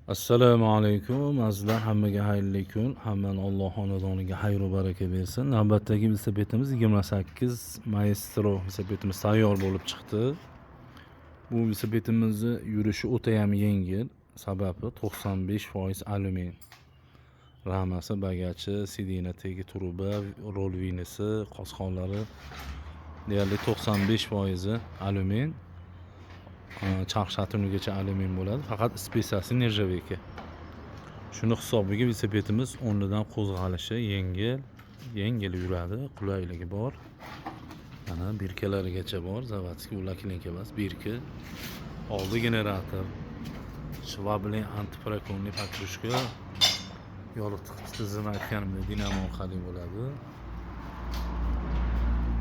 Assalomu alaykum azizlar, hammaga xayrli kun. Hammani Alloh xonadoniga xayr va baraka bersin. Navbatdagi velosipedimiz 28 Maestro velosipedimiz tayyor bo'lib chiqdi. Bu velosipedimizni yurishi o'ta ham yengil, sababi 95% alyumin. Ramasi, bagachi, sidina tegi, truba, rol vinisi, qosqonlari deyarli 95% alyumin. Charx shatunigacha alyumin bo'ladi. Faqat spesiyasi nержавейка. Shuni hisobiga velosipedimiz o'rnidan qo'zg'alishi yengil yuradi, qulayligi bor. Mana birkalarigacha bor, zavodskiy ulaklinka emas, birka. Oldi generator, shvabli antiprokonli pakrushka, yoritiq tizimi aytganimdek dinamo orqali bo'ladi.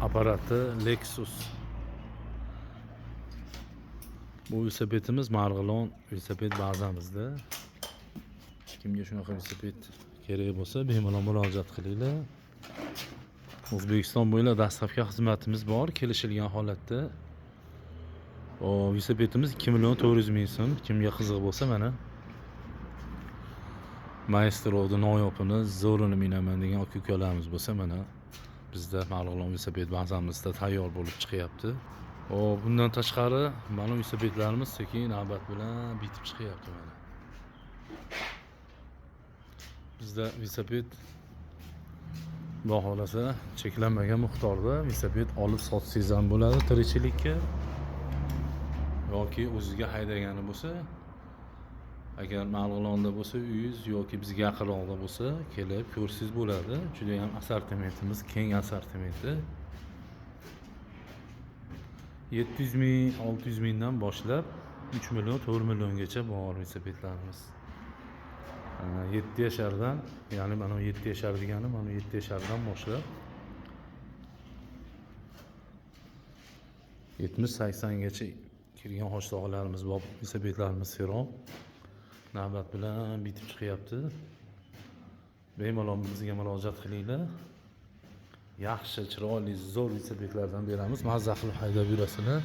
Apparati Lexus. Bu velosipedimiz Marg'ilon velosiped bazamizda. Kimga shunaqa velosiped kerak bo'lsa, bemalol murojaat qilinglar. O'zbekiston bo'ylab dastlabki xizmatimiz bor, kelishilgan holatda. Velosipedimiz 2.400.000 so'm. Kimga qiziq bo'lsa, mana Maestro'ning noyobini zo'rini minaman degan aka-ukalarimiz bo'lsa, mana bizda Marg'ilon velosiped bazamizda tayyor bo'lib chiqyapti. Bundan tashqari mana velosipedlarimiz sekin navbat bilan bitib chiqyapti mana. Bizda velosiped baholasa cheklanmagan miqdorda velosiped olib sotsangiz ham bo'ladi tirikchilikka yoki o'zingizga haydagani bo'lsa, agar Marg'ilonda bo'lsa uyingiz yoki bizga yaqinroqda bo'lsa, kelib ko'rsangiz bo'ladi. Juda ham assortimentimiz keng assortimenti. 700.000, 600.000 dan boshlab 3 million, 4 milliongacha bor velosipedlarimiz. 7 yashardan, ya'ni mana 7 yashar degani mana 7 yashardan boshlab 70-80 gacha kirgan hoshtoqlarimiz bor, velosipedlarimiz serom. Navbat bilan bitib chiqyapti. Bemalol bizga murojaat qilinglar. Yaxshi, chiroyli, zo'r velosipedlardan beramiz. Mazza qilib haydab yurasizlar.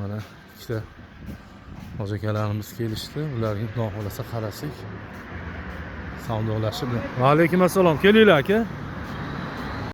Mana ikkita hojakalarimiz kelishdi. Ularga xudo xolasa qarasak savdolashib. Va alaykum assalom. Kelinglar aka.